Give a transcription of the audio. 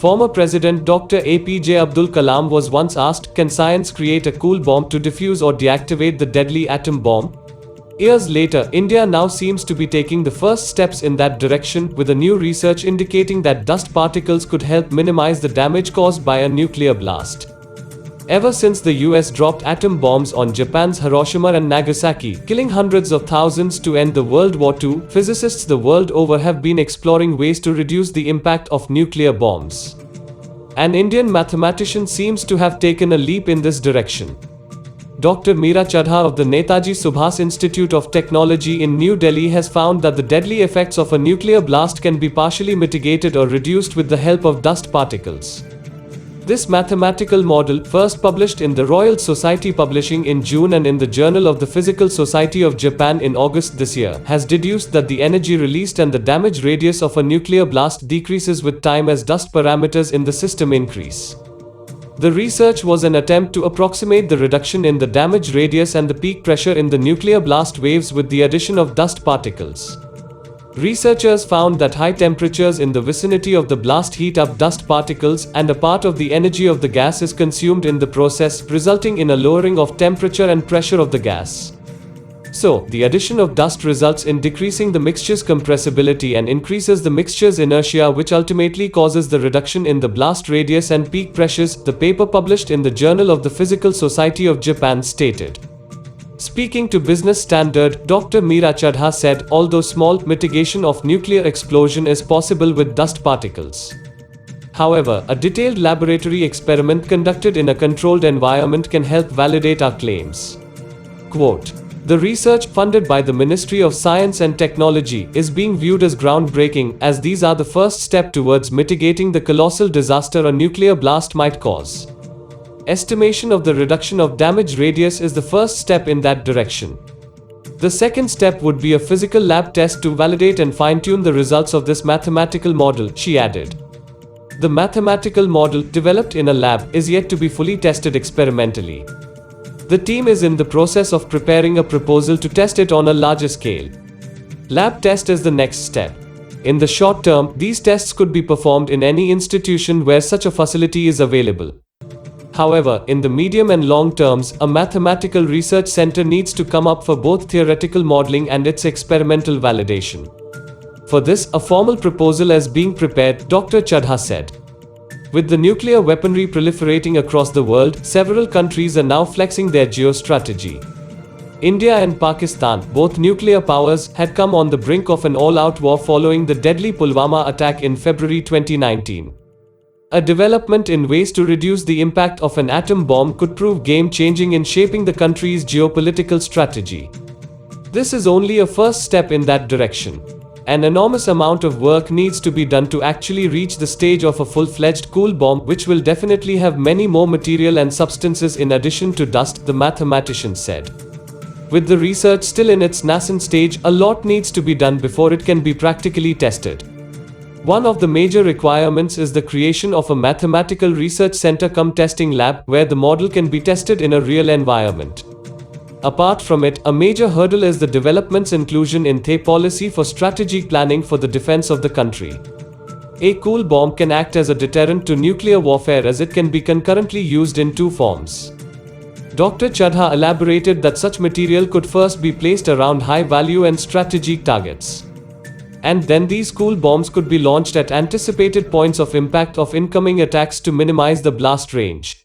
Former President Dr. APJ Abdul Kalam was once asked, can science create a cool bomb to defuse or deactivate the deadly atom bomb? Years later, India now seems to be taking the first steps in that direction, with a new research indicating that dust particles could help minimize the damage caused by a nuclear blast. Ever since the US dropped atom bombs on Japan's Hiroshima and Nagasaki, killing hundreds of thousands to end the World War II, physicists the world over have been exploring ways to reduce the impact of nuclear bombs. An Indian mathematician seems to have taken a leap in this direction. Dr. Meera Chadha of the Netaji Subhas Institute of Technology in New Delhi has found that the deadly effects of a nuclear blast can be partially mitigated or reduced with the help of dust particles. This mathematical model, first published in the Royal Society Publishing in June and in the Journal of the Physical Society of Japan in August this year, has deduced that the energy released and the damage radius of a nuclear blast decreases with time as dust parameters in the system increase. The research was an attempt to approximate the reduction in the damage radius and the peak pressure in the nuclear blast waves with the addition of dust particles. Researchers found that high temperatures in the vicinity of the blast heat up dust particles, and a part of the energy of the gas is consumed in the process, resulting in a lowering of temperature and pressure of the gas. So, the addition of dust results in decreasing the mixture's compressibility and increases the mixture's inertia, which ultimately causes the reduction in the blast radius and peak pressures, the paper published in the Journal of the Physical Society of Japan stated. Speaking to Business Standard, Dr. Meera Chadha said, although small, mitigation of nuclear explosion is possible with dust particles. However, a detailed laboratory experiment conducted in a controlled environment can help validate our claims. Quote, the research, funded by the Ministry of Science and Technology, is being viewed as groundbreaking, as these are the first step towards mitigating the colossal disaster a nuclear blast might cause. Estimation of the reduction of damage radius is the first step in that direction. The second step would be a physical lab test to validate and fine-tune the results of this mathematical model, she added. The mathematical model, developed in a lab, is yet to be fully tested experimentally. The team is in the process of preparing a proposal to test it on a larger scale. Lab test is the next step. In the short term, these tests could be performed in any institution where such a facility is available. However, in the medium and long terms, a mathematical research center needs to come up for both theoretical modeling and its experimental validation. For this, a formal proposal is being prepared, Dr. Chadha said. With the nuclear weaponry proliferating across the world, several countries are now flexing their geostrategy. India and Pakistan, both nuclear powers, had come on the brink of an all-out war following the deadly Pulwama attack in February 2019. A development in ways to reduce the impact of an atom bomb could prove game-changing in shaping the country's geopolitical strategy. This is only a first step in that direction. An enormous amount of work needs to be done to actually reach the stage of a full-fledged cool bomb, which will definitely have many more material and substances in addition to dust, the mathematician said. With the research still in its nascent stage, a lot needs to be done before it can be practically tested. One of the major requirements is the creation of a mathematical research center cum testing lab, where the model can be tested in a real environment. Apart from it, a major hurdle is the development's inclusion in the policy for strategic planning for the defense of the country. A cool bomb can act as a deterrent to nuclear warfare, as it can be concurrently used in two forms. Dr. Chadha elaborated that such material could first be placed around high-value and strategic targets. And then these cool bombs could be launched at anticipated points of impact of incoming attacks to minimize the blast range.